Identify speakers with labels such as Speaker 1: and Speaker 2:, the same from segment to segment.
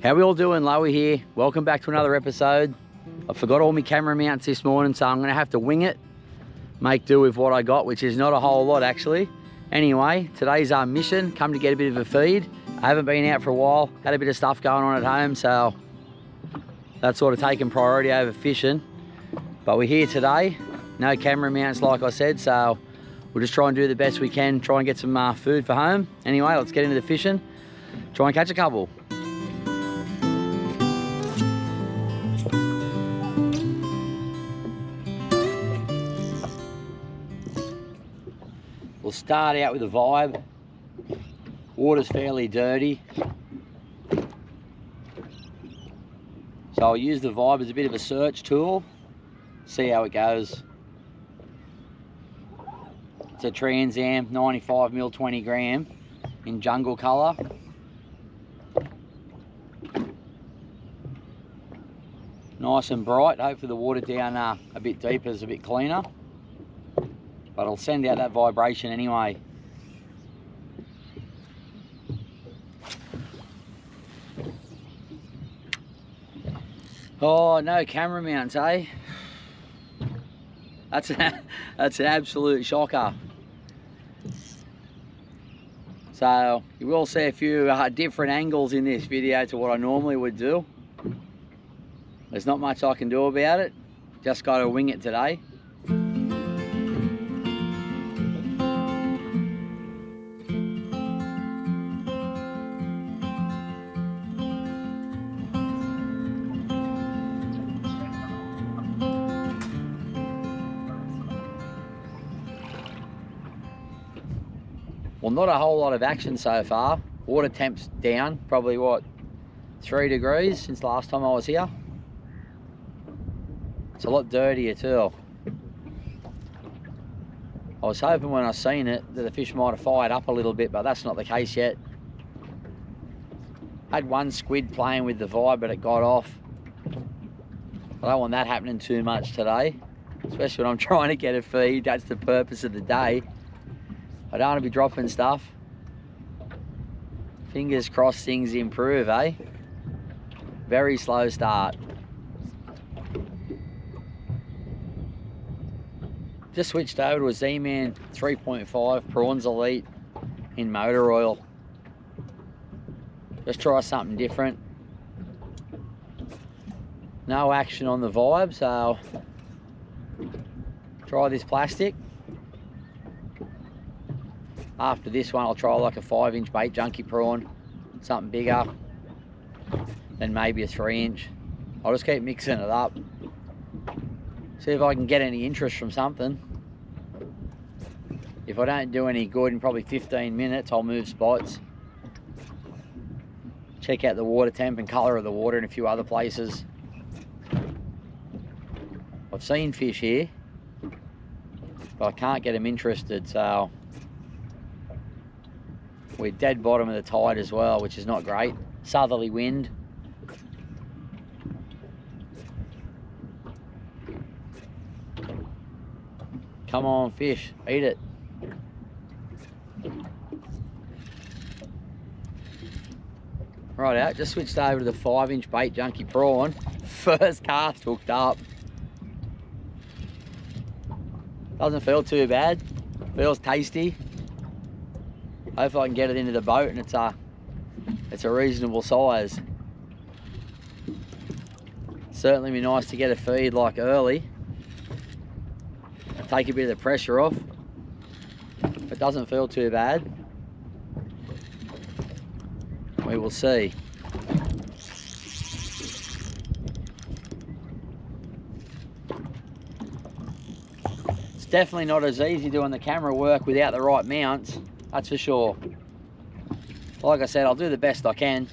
Speaker 1: How we all doing? Lowy here. Welcome back to another episode. I forgot all my camera mounts this morning, so I'm going to have to wing it. Make do with what I got, which is not a whole lot actually. Anyway, today's our mission, come to get a bit of a feed. I haven't been out for a while, had a bit of stuff going on at home, so that's sort of taken priority over fishing. But we're here today, no camera mounts like I said, so we'll just try and do the best we can, try and get some food for home. Anyway, let's get into the fishing, try and catch a couple. We'll start out with a vibe. Water's fairly dirty, so I'll use the vibe as a bit of a search tool, see how it goes. It's a Trans Am 95mm 20 gram in jungle colour. Nice and bright. Hopefully the water down a bit deeper is a bit cleaner, but it'll send out that vibration anyway. Oh, no camera mounts, eh? That's an absolute shocker. So you will see a few different angles in this video to what I normally would do. There's not much I can do about it. Just got to wing it today. Well, not a whole lot of action so far. Water temp's down, probably what, 3 degrees since the last time I was here. It's a lot dirtier too. I was hoping when I seen it that the fish might have fired up a little bit, but that's not the case yet. Had one squid playing with the vibe, but it got off. I don't want that happening too much today, especially when I'm trying to get a feed. That's the purpose of the day. I don't want to be dropping stuff. Fingers crossed things improve, eh? Very slow start. Just switched over to a Z-Man 3.5 prawns elite in motor oil. Just try something different. No action on the vibe, so try this plastic. After this one, I'll try like a 5-inch bait junkie prawn, something bigger, then maybe a 3-inch. I'll just keep mixing it up. See if I can get any interest from something. If I don't do any good in probably 15 minutes, I'll move spots. Check out the water temp and colour of the water in a few other places. I've seen fish here, but I can't get them interested, so we're dead bottom of the tide as well, which is not great. Southerly wind. Come on, fish, eat it. Right out, just switched over to the 5-inch bait junkie prawn. First cast hooked up. Doesn't feel too bad. Feels tasty. Hopefully I can get it into the boat and it's a reasonable size. Certainly be nice to get a feed like early. Take a bit of the pressure off. It doesn't feel too bad. We will see. It's definitely not as easy doing the camera work without the right mounts. That's for sure. Like I said, I'll do the best I can.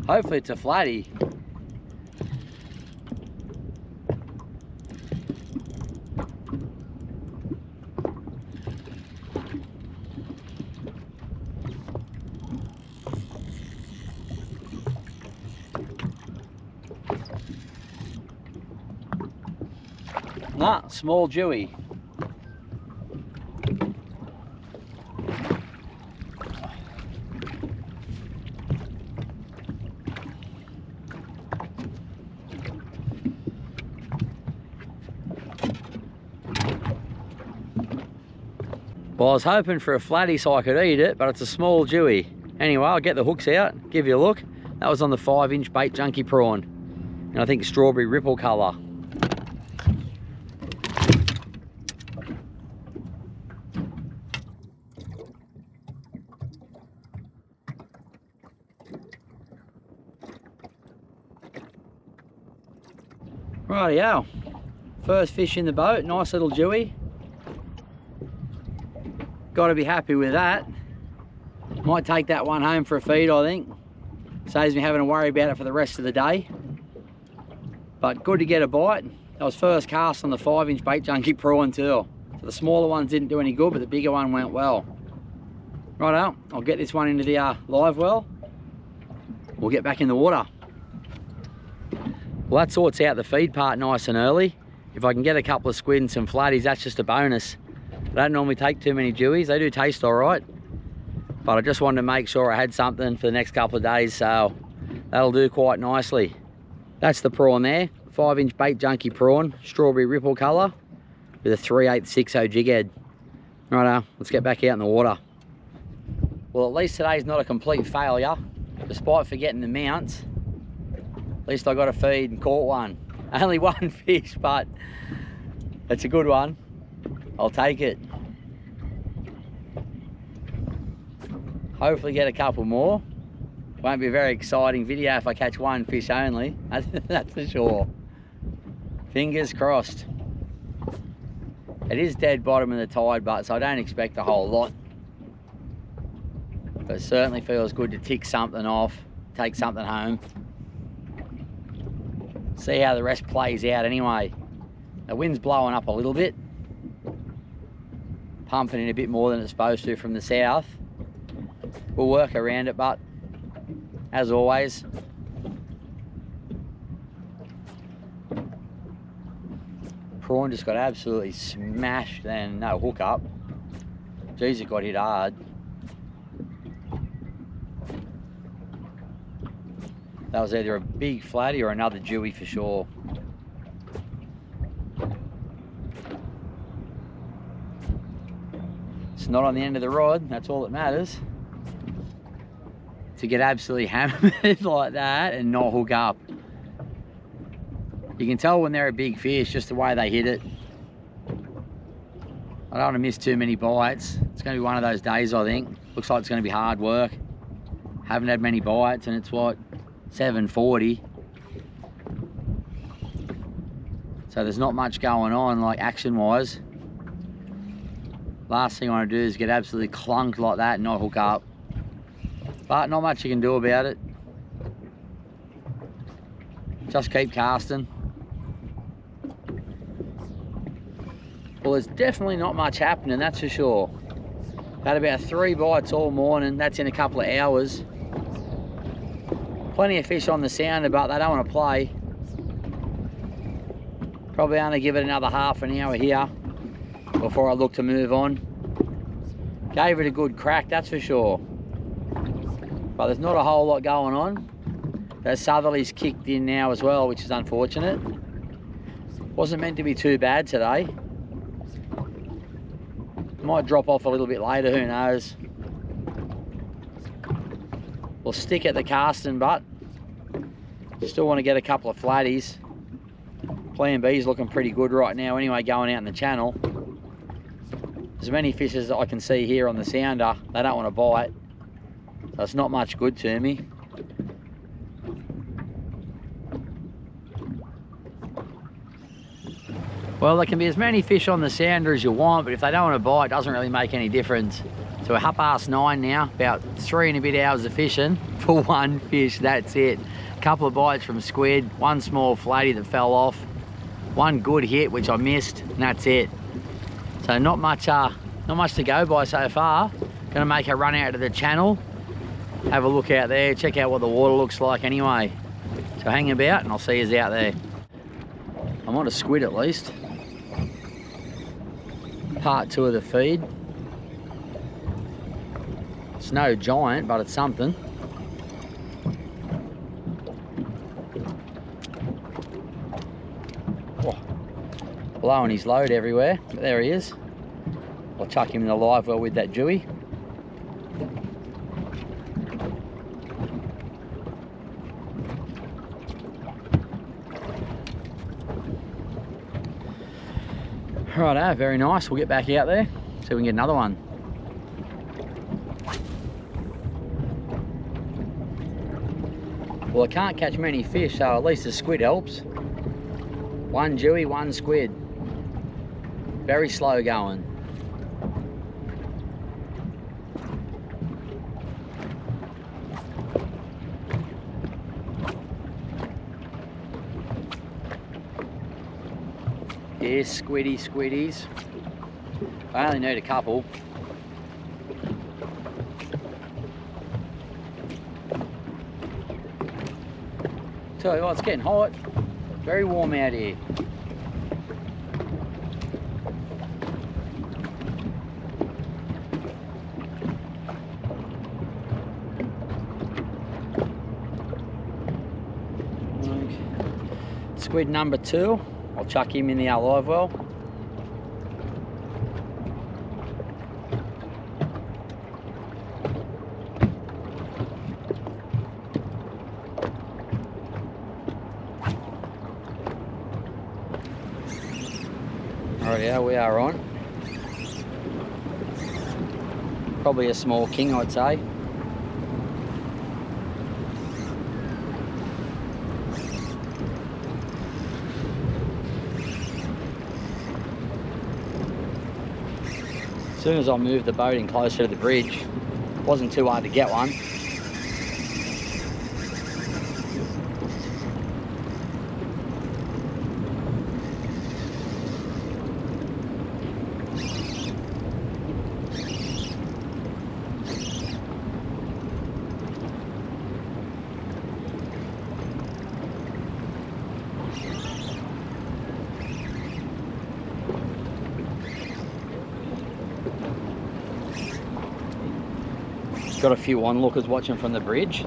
Speaker 1: Hopefully it's a flatty. Nah, small dewy. Well, I was hoping for a flatty so I could eat it, but it's a small dewy. Anyway, I'll get the hooks out, give you a look. That was on the 5-inch bait junkie prawn. And I think strawberry ripple colour. Rightio. First fish in the boat, nice little dewy. Got to be happy with that. Might take that one home for a feed, I think. Saves me having to worry about it for the rest of the day. But good to get a bite. That was first cast on the 5-inch bait junkie prawn too. So the smaller ones didn't do any good, but the bigger one went well. Righto, I'll get this one into the live well. We'll get back in the water. Well, that sorts out the feed part nice and early. If I can get a couple of squid and some flatties, that's just a bonus. I don't normally take too many dewies. They do taste all right. But I just wanted to make sure I had something for the next couple of days, so that'll do quite nicely. That's the prawn there, 5-inch bait junkie prawn, strawberry ripple colour, with a 3/860 jig head. Righto, let's get back out in the water. Well, at least today's not a complete failure. Despite forgetting the mounts, at least I got a feed and caught one. Only one fish, but it's a good one. I'll take it. Hopefully get a couple more. Won't be a very exciting video if I catch one fish only, that's for sure. Fingers crossed. It is dead bottom of the tide, but so I don't expect a whole lot. But it certainly feels good to tick something off, take something home. See how the rest plays out anyway. The wind's blowing up a little bit. Pumping in a bit more than it's supposed to from the south. We'll work around it, but as always, prawn just got absolutely smashed and no hook up. Jeez, it got hit hard. That was either a big flatty or another dewy for sure. It's not on the end of the rod, that's all that matters. To get absolutely hammered like that and not hook up. You can tell when they're a big fish, just the way they hit it. I don't want to miss too many bites. It's going to be one of those days, I think. Looks like it's going to be hard work. Haven't had many bites and it's what, 7:40. So there's not much going on, like action-wise. Last thing I want to do is get absolutely clunked like that and not hook up. But not much you can do about it. Just keep casting. Well, there's definitely not much happening, that's for sure. Had about 3 bites all morning, that's in a couple of hours. Plenty of fish on the sounder, but they don't want to play. Probably only give it another half an hour here before I look to move on. Gave it a good crack, that's for sure. But there's not a whole lot going on. That southerly's kicked in now as well, which is unfortunate. Wasn't meant to be too bad today. Might drop off a little bit later, who knows. We'll stick at the casting, but still want to get a couple of flatties. Plan B's looking pretty good right now anyway, going out in the channel. As many fish as I can see here on the sounder, they don't want to bite. So it's not much good to me. Well, there can be as many fish on the sounder as you want, but if they don't want to bite, it doesn't really make any difference. So we're 9:30 now, about 3 and a bit hours of fishing for one fish, that's it. A couple of bites from squid, one small flatty that fell off, one good hit, which I missed, and that's it. So not much to go by so far. Gonna make a run out to the channel, have a look out there, check out what the water looks like anyway. So hang about and I'll see you out there. I'm on a squid at least. Part 2 of the feed. It's no giant, but it's something. Oh, blowing his load everywhere, but there he is. I'll chuck him in the live well with that dewy. Righto, very nice. We'll get back out there, see if we can get another one. Well, I can't catch many fish, so at least the squid helps. One dewy, one squid. Very slow going. Yes, squiddies. I only need a couple. Tell you what, it's getting hot. Very warm out here. Squid number 2. I'll chuck him in the live well. Alright, we are on. Probably a small king, I'd say. As soon as I moved the boat in closer to the bridge, it wasn't too hard to get one. Got a few onlookers watching from the bridge.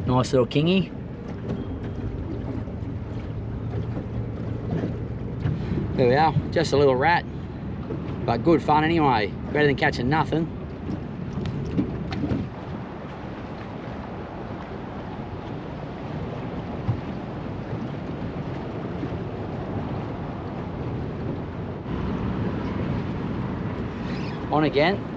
Speaker 1: Nice little kingy. There we are, just a little rat, but good fun anyway. Better than catching nothing. On again.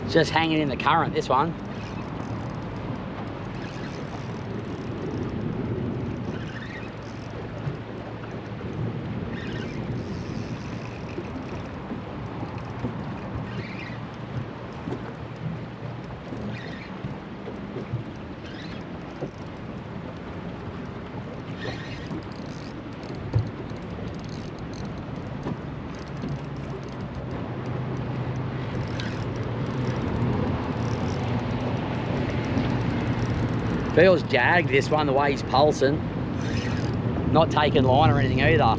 Speaker 1: Just hanging in the current, this one. Feels jagged, this one, the way he's pulsing. Not taking line or anything either.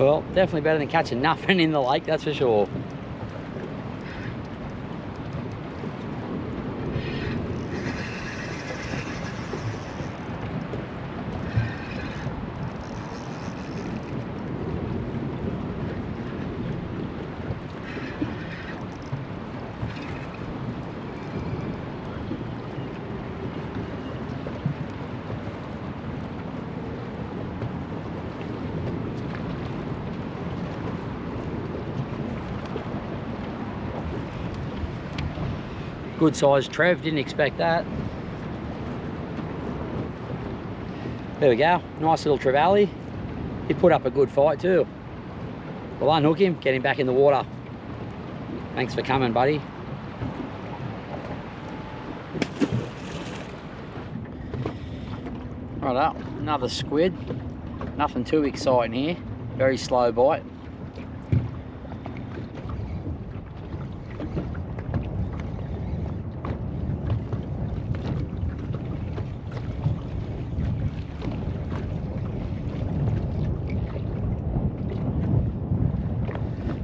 Speaker 1: Well, definitely better than catching nothing in the lake, that's for sure. Good sized Trev, didn't expect that. There we go, nice little trevally. He put up a good fight too. We'll unhook him, get him back in the water. Thanks for coming, buddy. Righto, another squid. Nothing too exciting here, very slow bite.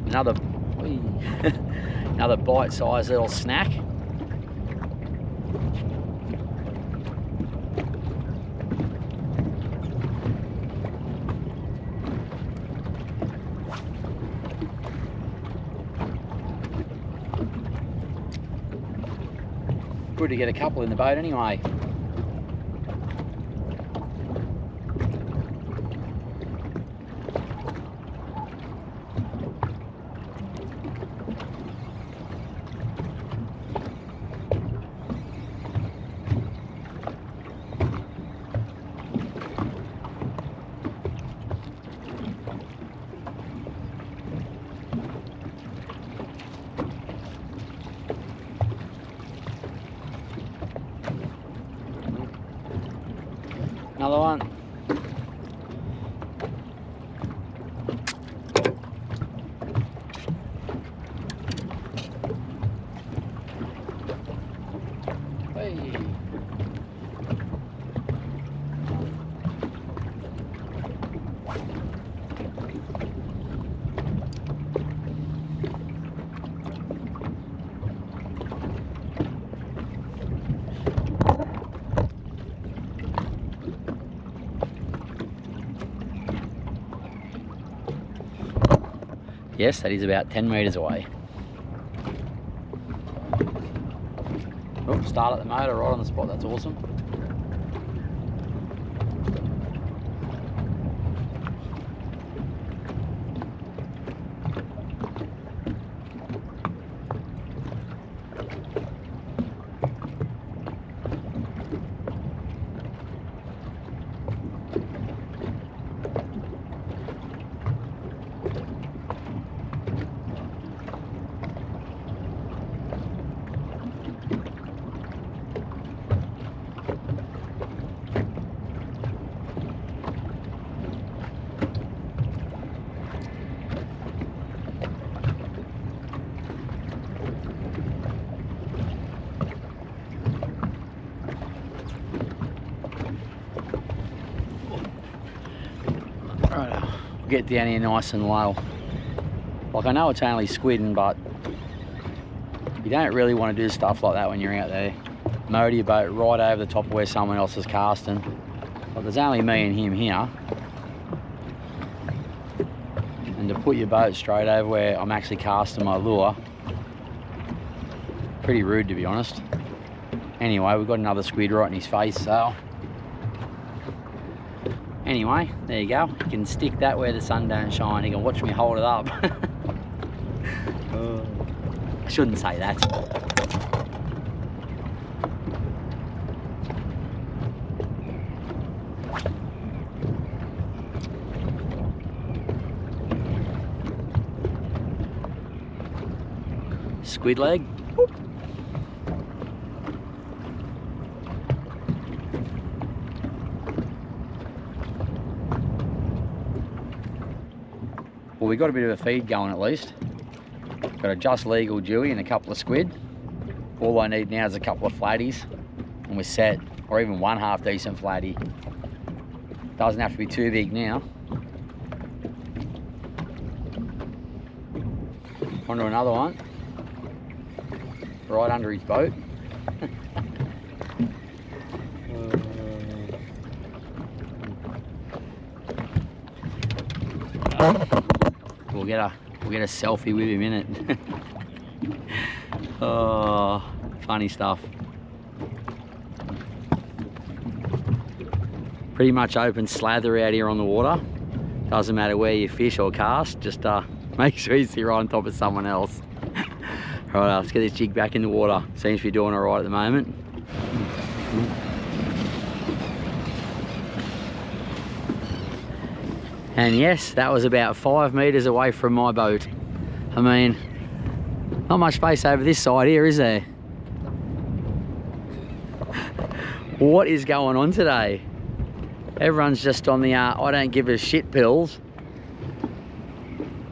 Speaker 1: Another, another bite-sized little snack. Good to get a couple in the boat anyway. Another one. Hey. Yes, that is about 10 metres away. Oh, start at the motor right on the spot, that's awesome. Right, get down here nice and low. Like, I know it's only squidding, but you don't really want to do stuff like that when you're out there. Motor your boat right over the top of where someone else is casting. But there's only me and him here. And to put your boat straight over where I'm actually casting my lure, pretty rude, to be honest. Anyway, we've got another squid right in his face, so anyway, there you go. You can stick that where the sun don't shine. You can watch me hold it up. I shouldn't say that. Squid leg. Whoop. Well, we got a bit of a feed going at least. Got a just legal dewy and a couple of squid. All I need now is a couple of flatties and we're set, or even one half decent flatty. Doesn't have to be too big now. Onto another one. Right under his boat. We'll get a selfie with him in it. Oh, funny stuff. Pretty much open slather out here on the water. Doesn't matter where you fish or cast, just make sure you sit right on top of someone else. Right, let's get this jig back in the water. Seems to be doing all right at the moment. And yes, that was about 5 meters away from my boat. I mean, not much space over this side here, is there? What is going on today? Everyone's just on the I don't give a shit pills.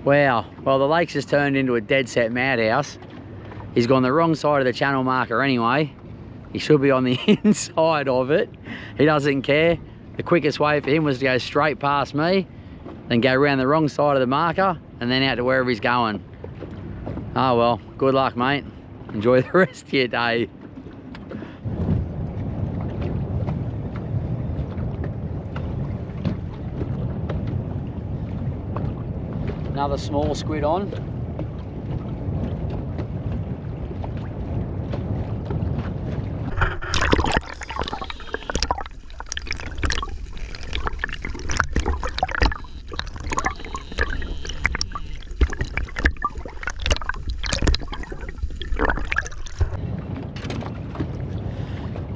Speaker 1: Wow, well the lake's just turned into a dead set madhouse. He's gone the wrong side of the channel marker anyway. He should be on the inside of it. He doesn't care. The quickest way for him was to go straight past me, then go around the wrong side of the marker, and then out to wherever he's going. Oh well, good luck, mate. Enjoy the rest of your day. Another small squid on.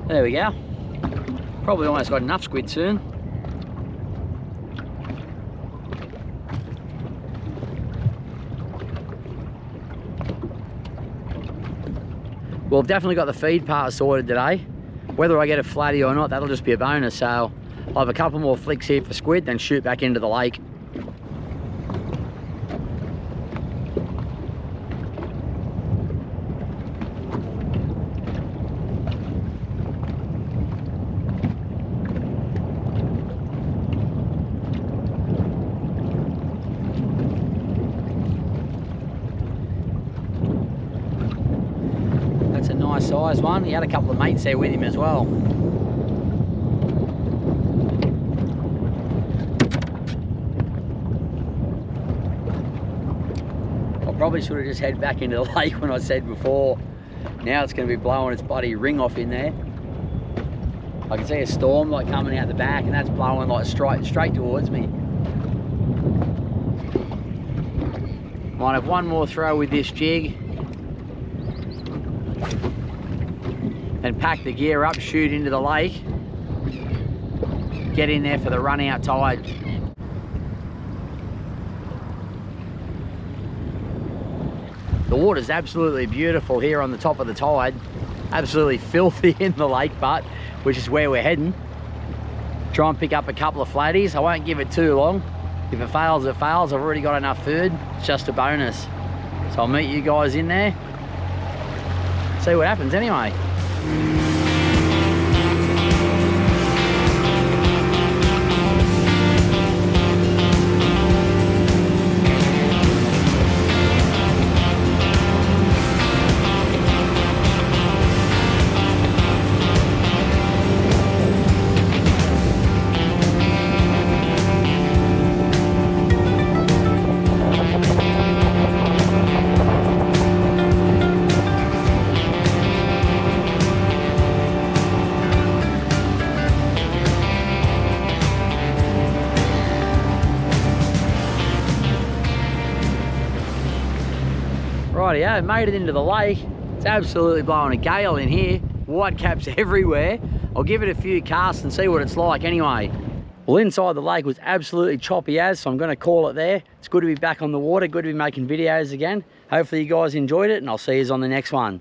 Speaker 1: There we go. Probably almost got enough squid soon. Well, I've definitely got the feed part sorted today. Whether I get a flatty or not, that'll just be a bonus. So I'll have a couple more flicks here for squid, then shoot back into the lake. That's a nice size one. He had a couple of mates there with him as well. I probably should have just headed back into the lake when I said before. Now it's going to be blowing its bloody ring off in there. I can see a storm like coming out the back, and that's blowing like straight towards me. Might have one more throw with this jig. And pack the gear up, shoot into the lake. Get in there for the run out tide. The water's absolutely beautiful here on the top of the tide. Absolutely filthy in the lake butt, which is where we're heading. Try and pick up a couple of flatties. I won't give it too long. If it fails, it fails. I've already got enough food. It's just a bonus. So I'll meet you guys in there. See what happens anyway. Rightio, made it into the lake. It's absolutely blowing a gale in here. Whitecaps everywhere. I'll give it a few casts and see what it's like anyway. Well, inside the lake was absolutely choppy as, so I'm going to call it there. It's good to be back on the water, good to be making videos again. Hopefully you guys enjoyed it, and I'll see you on the next one.